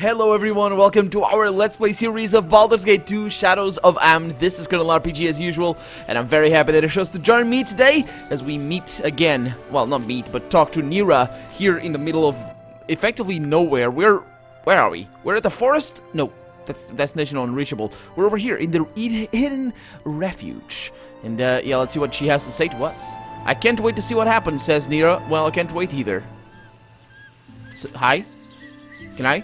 Hello everyone, welcome to our Let's Play series of Baldur's Gate 2 Shadows of Amn. This is Colonel RPG as usual, and I'm very happy that you chose to join me today as we meet again. Well, not meet, but talk to Nira here in the middle of effectively nowhere. Where are we? We're at the forest? No, that's the destination unreachable. We're over here in the hidden refuge. And yeah, let's see what she has to say to us. I can't wait to see what happens, says Nira. Well, I can't wait either. So, hi? Can I?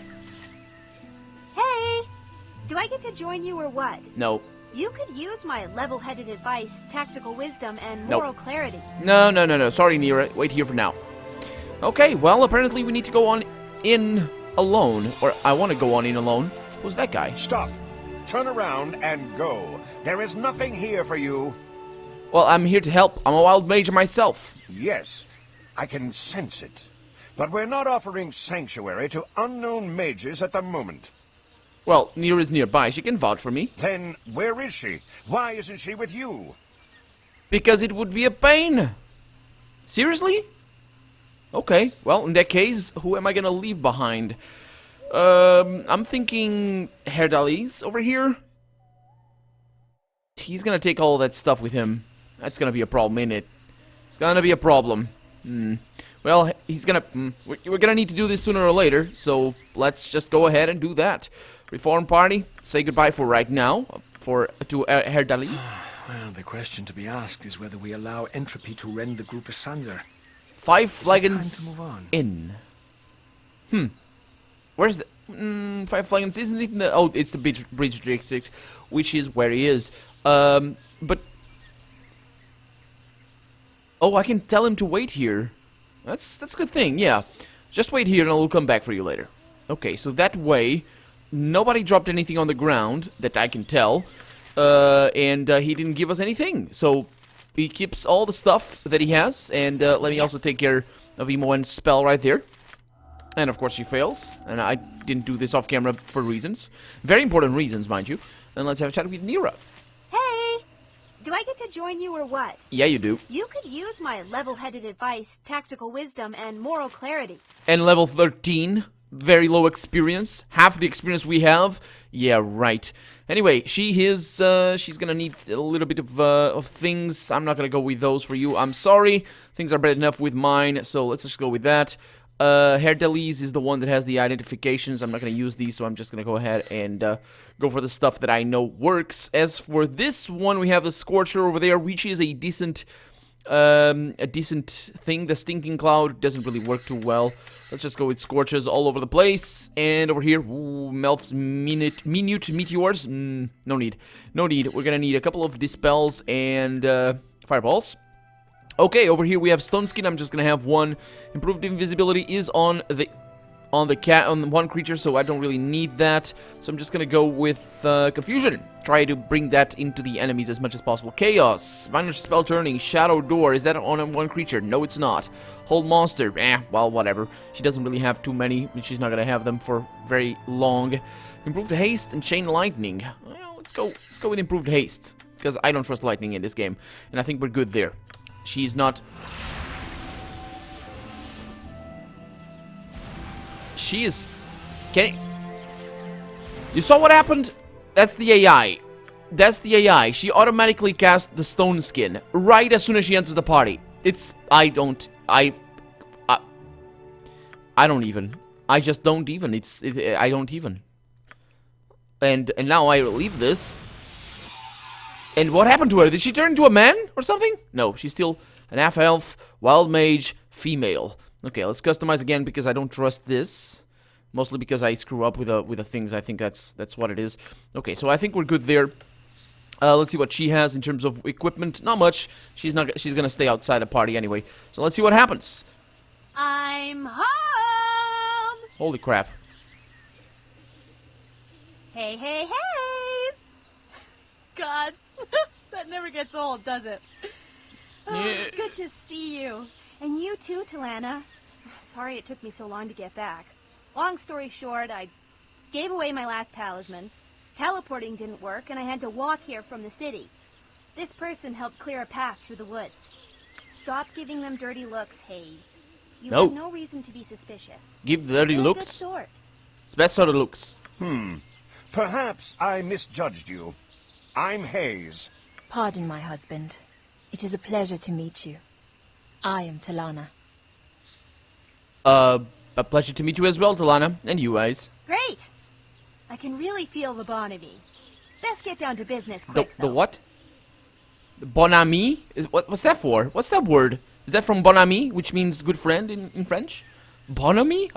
Do I get to join you or what? No. You could use my level-headed advice, tactical wisdom, and moral clarity. No. Sorry, Nira. Wait here for now. Okay, well, apparently we need to go on in alone. Or I want to go on in alone. Who's that guy? Stop. Turn around and go. There is nothing here for you. Well, I'm here to help. I'm a wild mage myself. Yes, I can sense it. But we're not offering sanctuary to unknown mages at the moment. Well, Nira's nearby. She can vouch for me. Then, where is she? Why isn't she with you? Because it would be a pain. Seriously? Okay, well, in that case, who am I gonna leave behind? I'm thinking Herdalis over here. He's gonna take all that stuff with him. That's gonna be a problem, ain't it? It's gonna be a problem. Well, he's gonna... we're gonna need to do this sooner or later, so let's just go ahead and do that. Reform party, say goodbye for right now, to Herdalis. Well, the question to be asked is whether we allow entropy to rend the group asunder. 5 flagons in. Where's the... 5 flagons isn't even the... Oh, it's the bridge district, which is where he is. But... Oh, I can tell him to wait here. That's a good thing, yeah. Just wait here and I'll come back for you later. Okay, so that way... Nobody dropped anything on the ground, that I can tell, and he didn't give us anything. So, he keeps all the stuff that he has, and let me also take care of Imoen's spell right there. And of course she fails, and I didn't do this off camera for reasons. Very important reasons, mind you. And let's have a chat with Nira. Hey! Do I get to join you or what? Yeah, you do. You could use my level-headed advice, tactical wisdom, and moral clarity. And level 13... Very low experience, half the experience we have. Yeah, right. Anyway, she's gonna need a little bit of things. I'm not gonna go with those for you. I'm sorry. Things are bad enough with mine, so let's just go with that. Herdalis is the one that has the identifications. I'm not gonna use these, so I'm just gonna go ahead and go for the stuff that I know works. As for this one, we have the Scorcher over there, which is a decent thing. The Stinking Cloud doesn't really work too well. Let's just go with Scorches all over the place. And over here, Melf's Minute Meteors. No need. No need. We're gonna need a couple of Dispels and Fireballs. Okay, over here we have Stone Skin. I'm just gonna have one. Improved Invisibility is on one creature, so I don't really need that. So I'm just gonna go with Confusion. Try to bring that into the enemies as much as possible. Chaos, minor spell turning, Shadow Door. Is that on one creature? No, it's not. Hold Monster. Well, whatever. She doesn't really have too many. She's not gonna have them for very long. Improved Haste and Chain Lightning. Well, let's go with Improved Haste, because I don't trust lightning in this game, and I think we're good there. She's not. She is... You saw what happened? That's the AI. That's the AI. She automatically cast the Stone Skin right as soon as she enters the party. It's... I don't even. I just don't even. I don't even. And now I leave this. And what happened to her? Did she turn into a man or something? No, she's still an half-elf, wild mage, female. Okay, let's customize again because I don't trust this. Mostly because I screw up with the things. I think that's what it is. Okay, so I think we're good there. Let's see what she has in terms of equipment. Not much. She's gonna stay outside the party anyway. So let's see what happens. I'm home! Holy crap. Hey, hey, hey! Gods, that never gets old, does it? Oh, good to see you. And you too, Talana. Sorry it took me so long to get back. Long story short, I gave away my last talisman. Teleporting didn't work, and I had to walk here from the city. This person helped clear a path through the woods. Stop giving them dirty looks, Hayes. You have no reason to be suspicious. Give dirty They're looks? a good sort. It's best so it looks. Perhaps I misjudged you. I'm Hayes. Pardon, my husband. It is a pleasure to meet you. I am Talana. A pleasure to meet you as well, Talana. And you guys. Great! I can really feel the bonhomie. Best get down to business The quick, though. what? Bon ami? What's that for? What's that word? Is that from bon ami, which means good friend in French? Bon ami?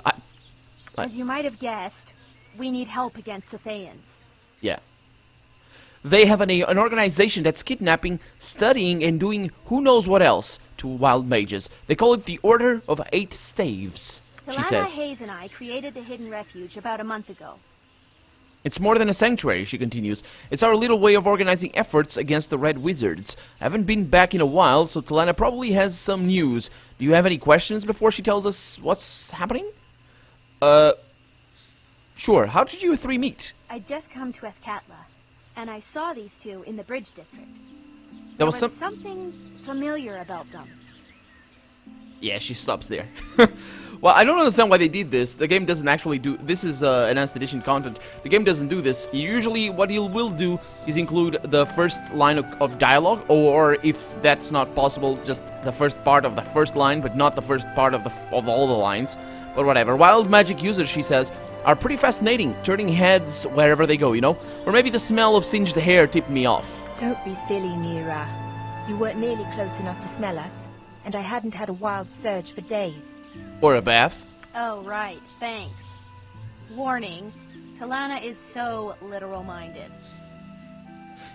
As you might have guessed, we need help against the Thayans. Yeah. They have an organization that's kidnapping, studying, and doing who knows what else to wild mages. They call it the Order of Eight Staves, she Talana, says. Hayes, and I created the hidden refuge about a month ago. It's more than a sanctuary, she continues. It's our little way of organizing efforts against the Red Wizards. I haven't been back in a while, so Talana probably has some news. Do you have any questions before she tells us what's happening? Sure. How did you three meet? I'd just come to Ethkatla, and I saw these two in the Bridge District. There There was was something familiar about them. Yeah, she stops there. Well, I don't understand why they did this. The game doesn't actually do... This is enhanced edition content. The game doesn't do this. Usually what he will do is include the first line of dialogue, or if that's not possible, just the first part of the first line, but not the first part of all the lines. But whatever. Wild magic users, she says, are pretty fascinating, turning heads wherever they go, you know? Or maybe the smell of singed hair tipped me off. Don't be silly, Nira. You weren't nearly close enough to smell us, and I hadn't had a wild surge for days. Or a bath. Oh, right. Thanks. Warning, Talana is so literal-minded.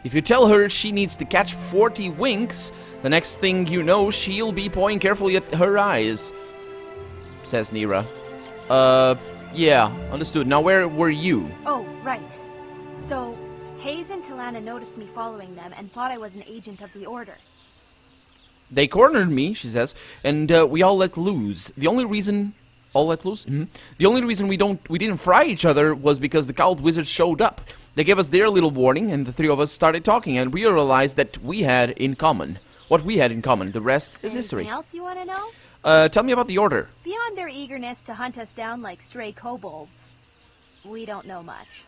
If you tell her she needs to catch 40 winks, the next thing you know, she'll be pointing carefully at her eyes, says Nira. Yeah, understood. Now where were you? Oh, right. So, Hayes and Talana noticed me following them and thought I was an agent of the Order. They cornered me, she says, and we all let loose. The only reason... All let loose? The only reason we didn't fry each other was because the cowled wizards showed up. They gave us their little warning, and the three of us started talking, and we realized that we had in common. What we had in common. The rest is history. Anything else you want to know? Tell me about the Order. Beyond their eagerness to hunt us down like stray kobolds, we don't know much.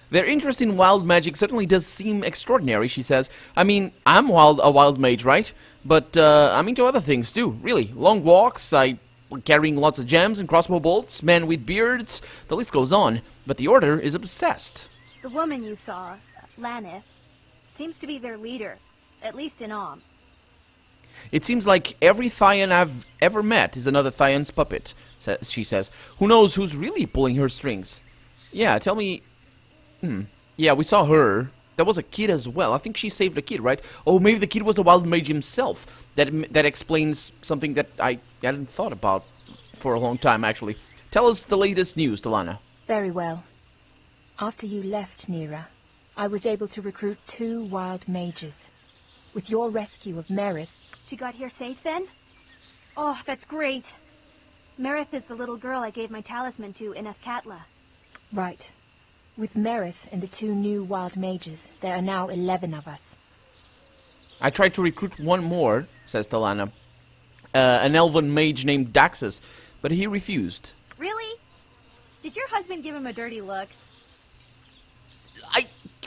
Their interest in wild magic certainly does seem extraordinary, she says. I mean, I'm a wild mage, right? But I'm into other things too, really. Long walks, carrying lots of gems and crossbow bolts, men with beards, the list goes on. But the Order is obsessed. The woman you saw, Lanith, seems to be their leader, at least in Om. It seems like every Thyan I've ever met is another Thyan's puppet, she says. Who knows who's really pulling her strings? Yeah, tell me... Yeah, we saw her. There was a kid as well. I think she saved a kid, right? Oh, maybe the kid was a wild mage himself. That explains something that I hadn't thought about for a long time, actually. Tell us the latest news, Talana. Very well. After you left, Nira, I was able to recruit 2 wild mages. With your rescue of Merith... She got here safe then? Oh, that's great. Merith is the little girl I gave my talisman to in Ethkatla. Right. With Merith and the 2 new wild mages, there are now 11 of us. I tried to recruit one more, says Talana. An elven mage named Daxus, but he refused. Really? Did your husband give him a dirty look?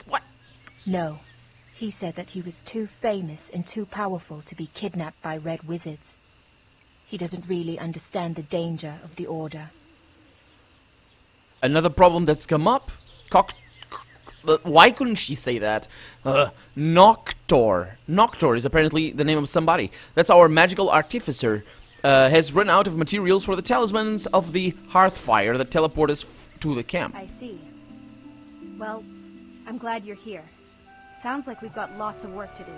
What? No. He said that he was too famous and too powerful to be kidnapped by Red Wizards. He doesn't really understand the danger of the Order. Another problem that's come up? Why couldn't she say that? Noctor. Noctor is apparently the name of somebody. That's our magical artificer. Has run out of materials for the talismans of the Hearthfire that teleport us to the camp. I see. Well, I'm glad you're here. Sounds like we've got lots of work to do.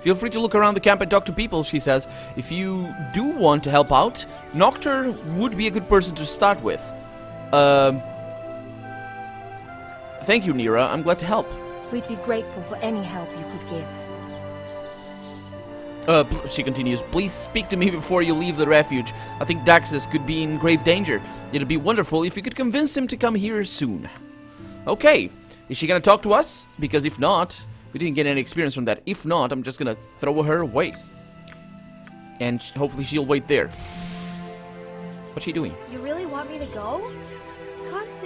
Feel free to look around the camp and talk to people, she says. If you do want to help out, Noctor would be a good person to start with. Thank you, Nira. I'm glad to help. We'd be grateful for any help you could give. She continues, please speak to me before you leave the refuge. I think Daxus could be in grave danger. It'd be wonderful if you could convince him to come here soon. Okay. Is she gonna talk to us? Because if not, we didn't get any experience from that. If not, I'm just gonna throw her away. And hopefully she'll wait there. What's she doing? You really want me to go?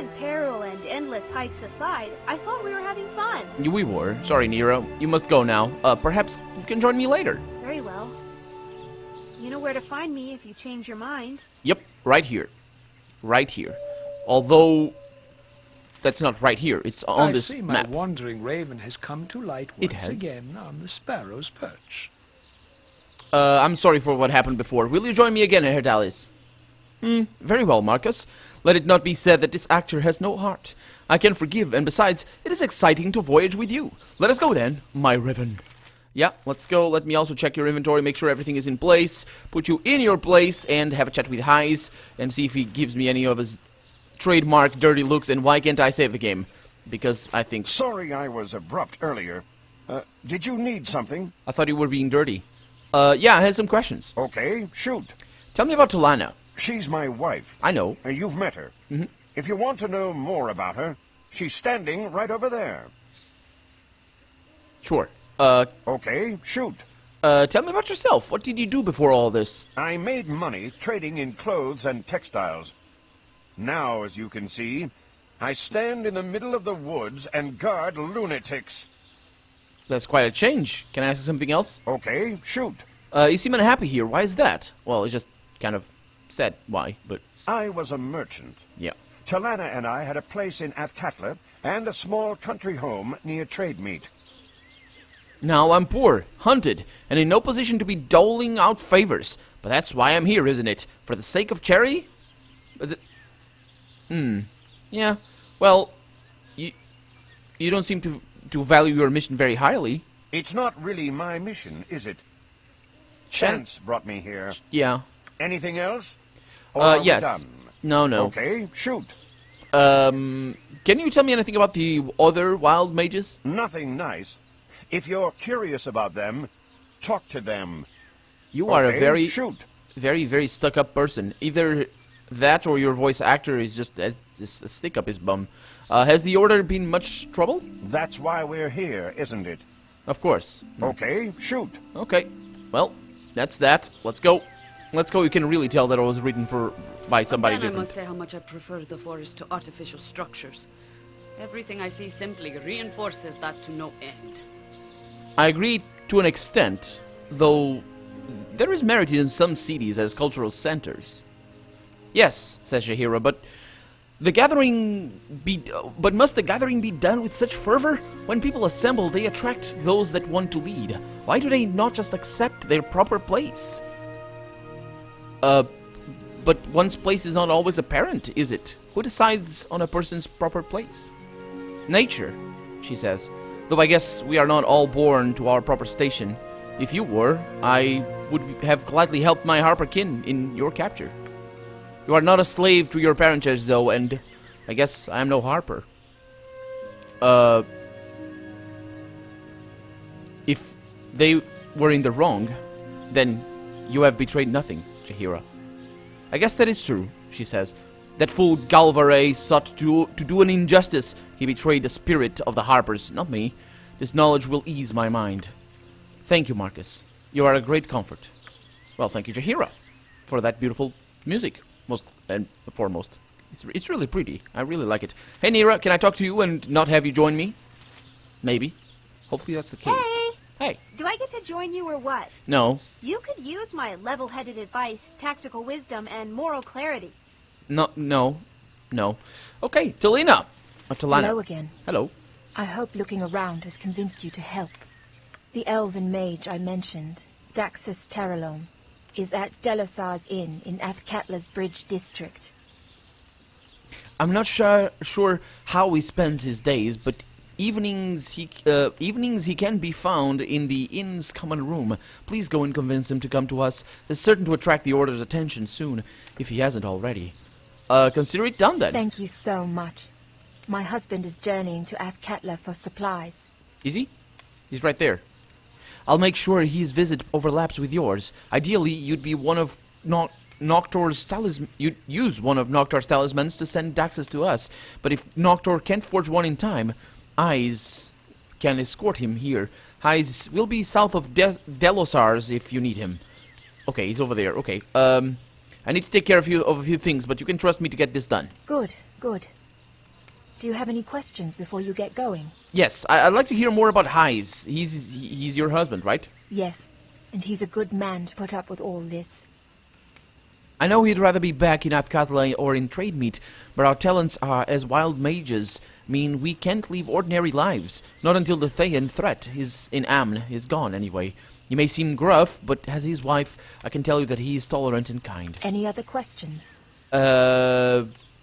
constant peril and endless hikes aside, I thought we were having fun. We were. Sorry, Nero. You must go now. Perhaps you can join me later. Very well. You know where to find me if you change your mind. Yep, right here. Right here. Although, that's not right here. It's on I this see my map. wandering raven has come to light It once has. again on the sparrow's perch. I'm sorry for what happened before. Will you join me again, Herr Dallas? Very well, Markos. Let it not be said that this actor has no heart. I can forgive, and besides, it is exciting to voyage with you. Let us go then, my raven. Yeah, let's go. Let me also check your inventory, make sure everything is in place, put you in your place, and have a chat with Heis, and see if he gives me any of his trademark dirty looks, and why can't I save the game? Because I think... Sorry I was abrupt earlier. Did you need something? I thought you were being dirty. Yeah, I had some questions. Okay, shoot. Tell me about Talana. She's my wife. I know. You've met her. If you want to know more about her, she's standing right over there. Sure. Okay, shoot. Tell me about yourself. What did you do before all this? I made money trading in clothes and textiles. Now, as you can see, I stand in the middle of the woods and guard lunatics. That's quite a change. Can I ask you something else? Okay, shoot. You seem unhappy here. Why is that? Well, it's just kind of said why, but I was a merchant. yeah. Talana and I had a place in Athkatla and a small country home near Trademeet. Now I'm poor, hunted, and in no position to be doling out favors. But that's why I'm here, isn't it? For the sake of Cherry? Yeah. Well, you don't seem to value your mission very highly. It's not really my mission, is it? Chance brought me here. Yeah. Anything else? Or are we Yes. done? No. Okay, shoot. Can you tell me anything about the other wild mages? Nothing nice. If you're curious about them, talk to them. You are Okay, a very, shoot. very stuck-up person. Either that or your voice actor is just a stick-up his bum. Has the Order been much trouble? That's why we're here, isn't it? Of course. Okay, shoot. Okay. Well, that's that. Let's go. Let's go. You can really tell that it was written by somebody Again, I different. must say how much I prefer the forest to artificial structures. Everything I see simply reinforces that to no end. I agree to an extent, though there is merit in some cities as cultural centers. Yes, says Shahira, but must the gathering be done with such fervor? When people assemble, they attract those that want to lead. Why do they not just accept their proper place? But one's place is not always apparent, is it? Who decides on a person's proper place? Nature, she says. Though I guess we are not all born to our proper station. If you were, I would have gladly helped my Harperkin in your capture. You are not a slave to your parentage, though, and I guess I am no Harper. If they were in the wrong, then you have betrayed nothing, Jahira. I guess that is true, she says. That fool Galvaray sought to do an injustice. He betrayed the spirit of the Harpers, not me. This knowledge will ease my mind. Thank you, Markos. You are a great comfort. Well, thank you, Jahira, for that beautiful music, most and foremost. It's really pretty. I really like it. Hey, Nira, can I talk to you and not have you join me? Maybe. Hopefully that's the case. Hey! Hey. Do I get to join you or what? No. You could use my level-headed advice, tactical wisdom, and moral clarity. No. Okay, Talina. Talana. Hello again. Hello. I hope looking around has convinced you to help. The elven mage I mentioned, Daxus Terralome, is at Delasar's Inn in Athkatla's Bridge district. I'm not sure how he spends his days, but evenings he can be found in the inn's common room. Please go and convince him to come to us. It's certain to attract the Order's attention soon, if he hasn't already. Consider it done then. Thank you so much. My husband is journeying to Athkatla for supplies. Is he? He's right there. I'll make sure his visit overlaps with yours. Ideally, you'd be one of Noctor's talismans. You'd use one of Noctor's talismans to send Daxus to us. But if Noctor can't forge one in time, Eyes can escort him here. Eyes will be south of Delosar's if you need him. Okay, he's over there. Okay. I need to take care of a few things, but you can trust me to get this done. Good. Do you have any questions before you get going? Yes, I'd like to hear more about Heis. He's your husband, right? Yes, and he's a good man to put up with all this. I know he'd rather be back in Athkatla or in trade meet, but our talents are as wild mages mean we can't live ordinary lives. Not until the Thayan threat in Amn is gone, anyway. He may seem gruff, but as his wife, I can tell you that he is tolerant and kind. Any other questions?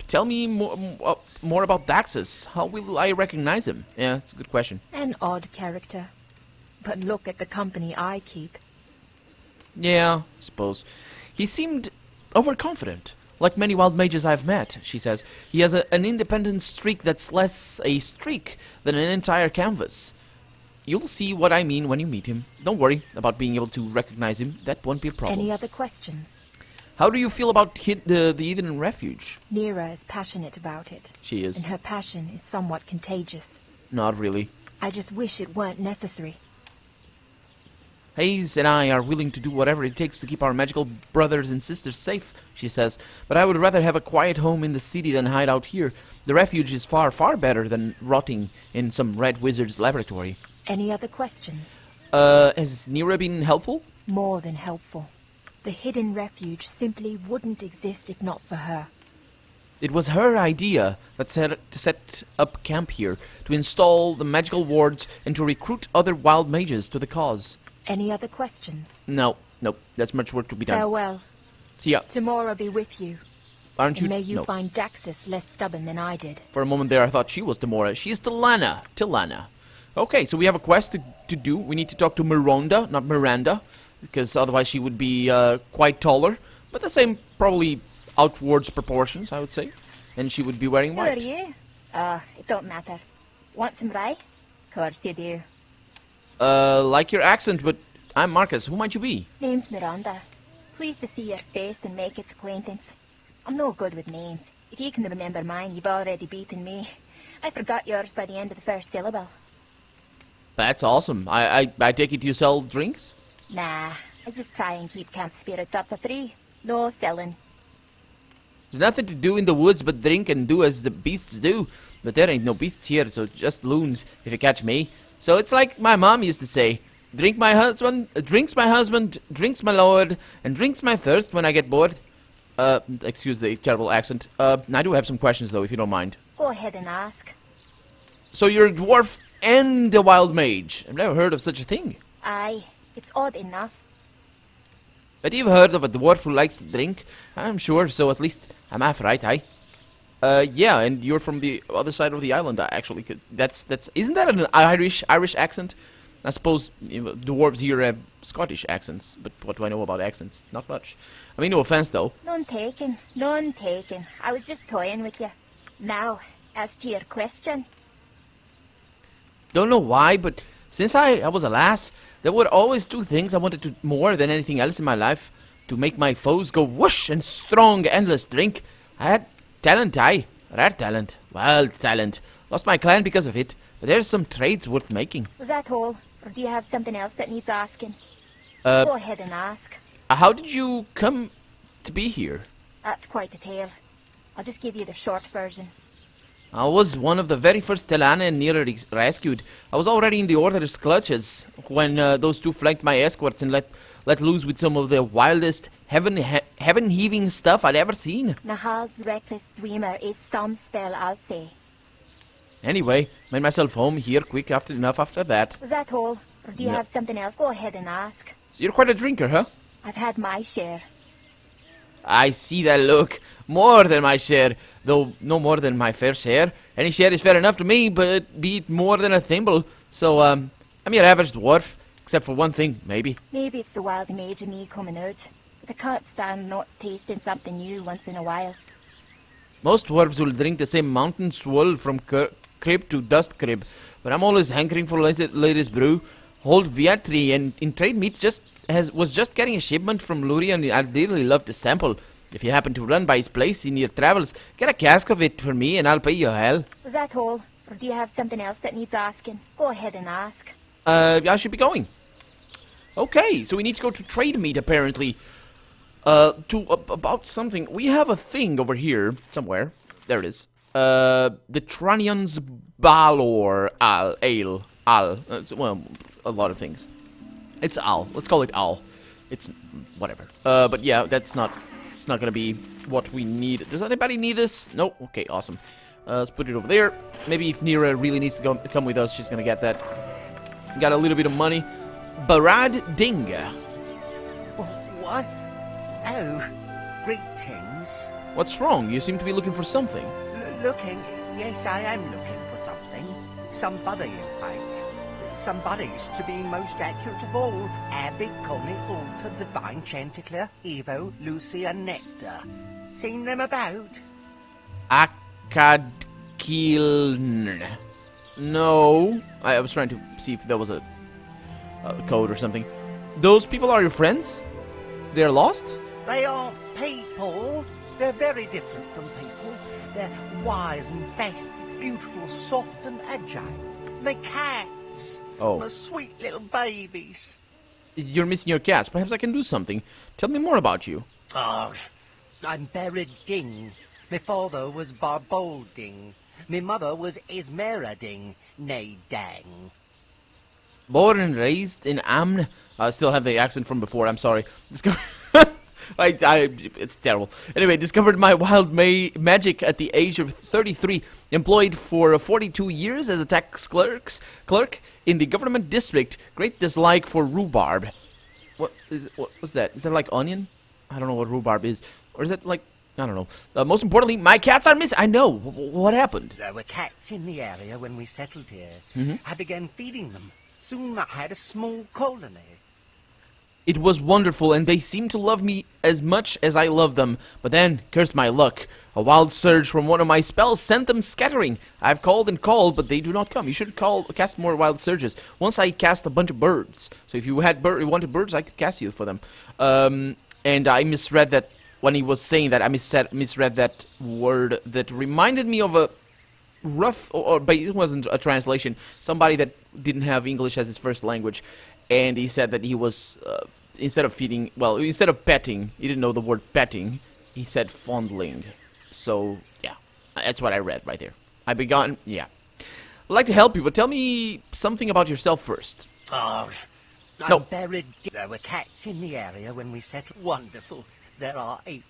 Tell me more about Daxus. How will I recognize him? Yeah, that's a good question. An odd character. But look at the company I keep. Yeah, I suppose. He seemed overconfident. Like many wild mages I've met, she says. He has an independent streak that's less a streak than an entire canvas. You'll see what I mean when you meet him. Don't worry about being able to recognize him. That won't be a problem. Any other questions? How do you feel about the Eden Refuge? Nira is passionate about it. She is. And her passion is somewhat contagious. Not really. I just wish it weren't necessary. Hayes and I are willing to do whatever it takes to keep our magical brothers and sisters safe, she says. But I would rather have a quiet home in the city than hide out here. The refuge is far, far better than rotting in some red wizard's laboratory. Any other questions? Has Nira been helpful? More than helpful. The hidden refuge simply wouldn't exist if not for her. It was her idea that to set up camp here, to install the magical wards, and to recruit other wild mages to the cause. Any other questions? No, there's much work to be done. Farewell. See ya. Tomorrow be with you. Aren't you? And may you No. find Daxus less stubborn than I did. For a moment there, I thought she was Demora. She's Tilana. Okay, so we have a quest to do. We need to talk to Mironda, not Miranda, because otherwise she would be quite taller, but the same probably outwards proportions, I would say. And she would be wearing Who are white. you? It don't matter. Want some rye? Course you do. Like your accent, but I'm Markos. Who might you be? Name's Miranda. Pleased to see your face and make its acquaintance. I'm no good with names. If you can remember mine, you've already beaten me. I forgot yours by the end of the first syllable. That's awesome. I take it you sell drinks? Nah, I just try and keep camp spirits up to 3. No selling. There's nothing to do in the woods but drink and do as the beasts do. But there ain't no beasts here, so just loons, if you catch me. So it's like my mom used to say, drinks my husband, drinks my lord, and drinks my thirst when I get bored. Excuse the terrible accent. I do have some questions, though, if you don't mind. Go ahead and ask. So you're a dwarf and a wild mage. I've never heard of such a thing. Aye, it's odd enough. But you've heard of a dwarf who likes to drink? I'm sure, so at least I'm half right, aye? Yeah, and you're from the other side of the island, actually. Isn't that an Irish accent? I suppose dwarves here have Scottish accents, but what do I know about accents? Not much. I mean, no offense, though. None taken. None taken. I was just toying with you. Now, as to your question. Don't know why, but since I was a lass, there were always two things I wanted to more than anything else in my life. To make my foes go whoosh and strong, endless drink. I had talent, rare talent, wild talent. Lost my clan because of it, but there's some trades worth making. Was that all? Or do you have something else that needs asking? Go ahead and ask. How did you come to be here? That's quite a tale. I'll just give you the short version. I was one of the very first Telana and Nira rescued. I was already in the Order's clutches when those two flanked my escorts and let loose with some of the wildest, heaven-heaving stuff I'd ever seen. Nahal's reckless dreamer is some spell, I'll say. Anyway, made myself home here quick enough after that. Was that all? Or do you No. have something else? Go ahead and ask. So you're quite a drinker, huh? I've had my share. I see that look. More than my share, though no more than my fair share. Any share is fair enough to me, but be it more than a thimble. So, I'm your average dwarf, except for one thing, maybe. Maybe it's the wild mage of me coming out. But I can't stand not tasting something new once in a while. Most dwarves will drink the same mountain swirl from crib to dust crib, but I'm always hankering for latest brew. Old Viatri and in trade meat was just getting a shipment from Luria, and I'd really love to sample. If you happen to run by his place in your travels, get a cask of it for me and I'll pay you hell. Was that all? Or do you have something else that needs asking? Go ahead and ask. I should be going. Okay, so we need to go to trade meet apparently. About something. We have a thing over here somewhere. There it is. The Tranion's Balor Ale. Well, a lot of things. It's Al. Let's call it Al. It's whatever. But yeah, it's not gonna be what we need. Does anybody need this? No? Okay, awesome. Let's put it over there. Maybe if Nira really needs to come with us, she's gonna get that. Got a little bit of money. Barad Dinga. What? Oh, greetings. What's wrong? You seem to be looking for something. Looking? Yes, I am looking for something. Somebody, in fact. Somebody's to be most accurate of all. Abbey, Connie, Alta, Divine, Chanticleer, Evo, Lucy, and Nectar. Seen them about? Akadkiln. No. I was trying to see if there was a code or something. Those people are your friends? They're lost? They aren't people. They're very different from people. They're wise and fast, beautiful, soft and agile. They're cats. Oh. My sweet little babies. You're missing your cats. Perhaps I can do something. Tell me more about you. Oh, I'm buried Ding. My father was Barbolding. My mother was Esmerading, nay Dang. Born and raised in Amn. I still have the accent from before. I'm sorry. It's terrible. Anyway, discovered my wild magic at the age of 33. Employed for 42 years as a tax clerk in the government district. Great dislike for rhubarb. What was that? Is that like onion? I don't know what rhubarb is. Or is that like... I don't know. Most importantly, my cats are missing. I know. What happened? There were cats in the area when we settled here. I began feeding them. Soon I had a small colony. It was wonderful, and they seemed to love me as much as I loved them. But then, cursed my luck. A wild surge from one of my spells sent them scattering. I've called and called, but they do not come. You should cast more wild surges. Once I cast a bunch of birds. So if you wanted birds, I could cast you for them. And I misread that. When he was saying that, I misread that word that reminded me of a rough, but it wasn't a translation. Somebody that didn't have English as his first language, and he said that he was instead of petting, he didn't know the word petting. He said fondling. So yeah, that's what I read right there. Yeah. I'd like to help you, but tell me something about yourself first. Oh, No. I'm buried. There were cats in the area when we settled. Wonderful. There are 8,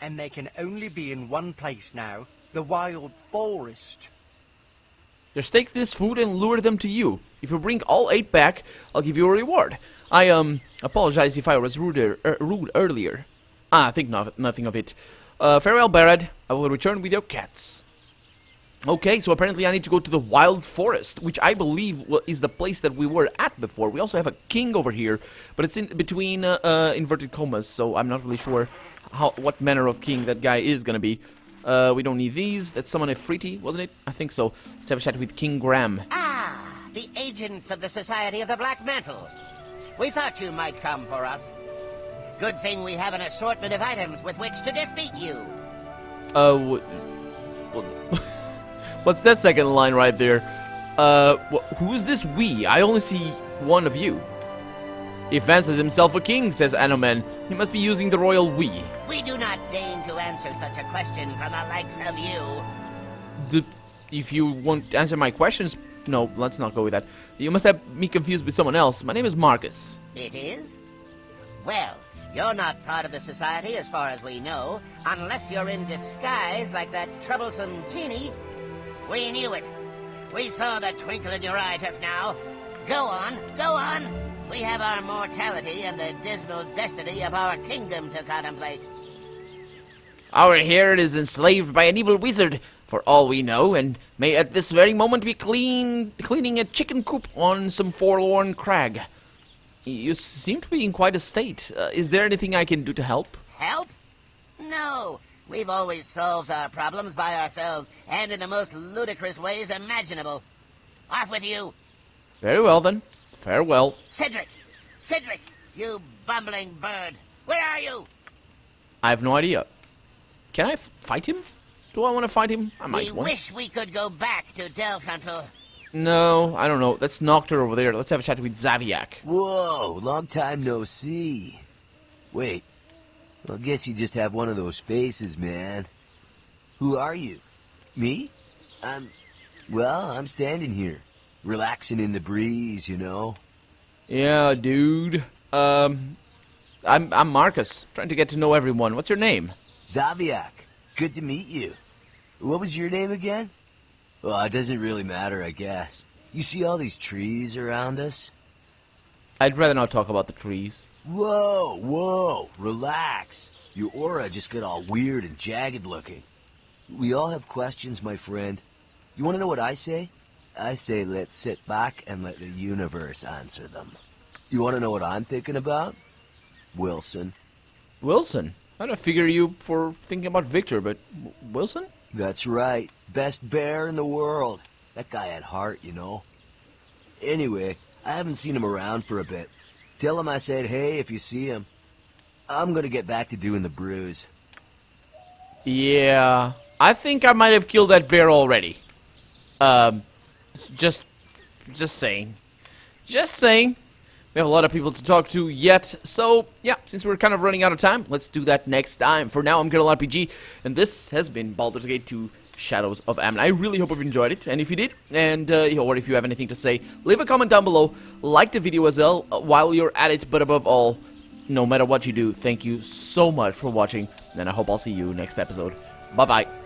and they can only be in one place now, the wild forest. Just take this food and lure them to you. If you bring all 8 back, I'll give you a reward. I apologize if I was rude earlier. Think nothing of it. Farewell, Barad. I will return with your cats. Okay, so apparently I need to go to the wild forest, which I believe is the place that we were at before. We also have a king over here, but it's in between inverted commas, so I'm not really sure what manner of king that guy is gonna be. We don't need these. That's someone Efriti, wasn't it? I think so. Let's have a chat with King Graham. Ah, the agents of the Society of the Black Mantle. We thought you might come for us. Good thing we have an assortment of items with which to defeat you. What's that second line right there? Who is this we? I only see one of you. He fancies himself a king, says Anomen. He must be using the royal we. We do not deign to answer such a question from the likes of you. If you won't answer my questions... No, let's not go with that. You must have me confused with someone else. My name is Markos. It is? Well, you're not part of the society as far as we know, unless you're in disguise like that troublesome genie. We knew it. We saw the twinkle in your eye just now. Go on, go on. We have our mortality and the dismal destiny of our kingdom to contemplate. Our herd is enslaved by an evil wizard, for all we know, and may at this very moment be cleaning a chicken coop on some forlorn crag. You seem to be in quite a state. Is there anything I can do to help? Help? No. We've always solved our problems by ourselves, and in the most ludicrous ways imaginable. Off with you. Very well, then. Farewell. Cedric! Cedric! You bumbling bird! Where are you? I have no idea. Can I fight him? Do I want to fight him? I might We want. wish we could go back to Delcantel. No, I don't know. That's Noctur over there. Let's have a chat with Zaviak. Whoa, long time no see. Wait, I guess you just have one of those faces, man. Who are you? Me? I'm standing here. Relaxing in the breeze, you know? Yeah, dude. I'm Markos, trying to get to know everyone. What's your name? Zaviak. Good to meet you. What was your name again? Well, it doesn't really matter, I guess. You see all these trees around us? I'd rather not talk about the trees. Whoa, relax. Your aura just got all weird and jagged looking. We all have questions, my friend. You want to know what I say? I say let's sit back and let the universe answer them. You want to know what I'm thinking about? Wilson. Wilson? I don't figure you for thinking about Victor, but Wilson? That's right. Best bear in the world. That guy had heart, you know. Anyway, I haven't seen him around for a bit. Tell him I said hey if you see him. I'm gonna get back to doing the brews. Yeah, I think I might have killed that bear already. Just saying. Just saying. We have a lot of people to talk to yet, so yeah, since we're kind of running out of time, let's do that next time. For now, I'm Colonel RPG, and this has been Baldur's Gate 2 Shadows of Amn. I really hope you've enjoyed it, and if you did, or if you have anything to say, leave a comment down below, like the video as well while you're at it, but above all, no matter what you do, thank you so much for watching, and I hope I'll see you next episode. Bye-bye.